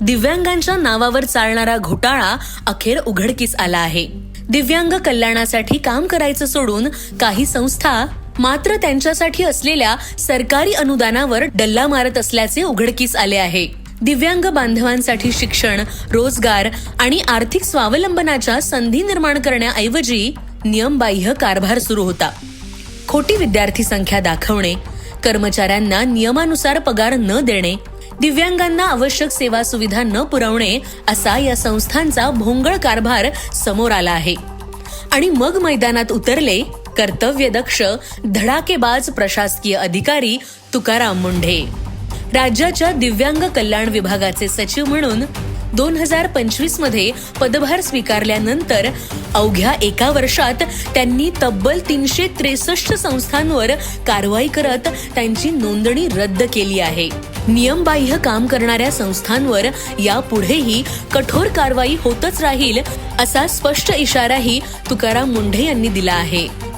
दिव्यांगांच्या नावावर चालणारा घोटाळा अखेर उघडकीस आला आहे. दिव्यांग कल्याणासाठी काम करायचं सोडून काही संस्था मात्र त्यांच्यासाठी असलेल्या सरकारी अनुदानावर डल्ला मारत असल्याचे उघडकीस आले आहे. दिव्यांग बांधवांसाठी शिक्षण, रोजगार आणि आर्थिक स्वावलंबनाच्या संधी निर्माण करण्याऐवजी नियमबाह्य कारभार सुरू होता. खोटी विद्यार्थी संख्या दाखवणे, कर्मचाऱ्यांना नियमानुसार पगार न देणे, दिव्यांगांना आवश्यक सेवा सुविधा न पुरवणे असा या संस्थांचा भोंगळ कारभार समोर आला आहे. आणि मग मैदानात उतरले कर्तव्यदक्ष, धडाकेबाज प्रशासकीय अधिकारी तुकाराम मुंढे. राज्याच्या दिव्यांग कल्याण विभागाचे सचिव म्हणून 2025 मध्ये पदभार स्वीकारल्यानंतर अवघ्या एका वर्षात त्यांनी तब्बल 363 संस्थांवर कारवाई करत त्यांची नोंदणी रद्द केली आहे. नियमबाह्य काम करणाऱ्या संस्थांवर यापुढेही कठोर कारवाई होतच राहील असा स्पष्ट इशाराही तुकाराम मुंढे यांनी दिला आहे.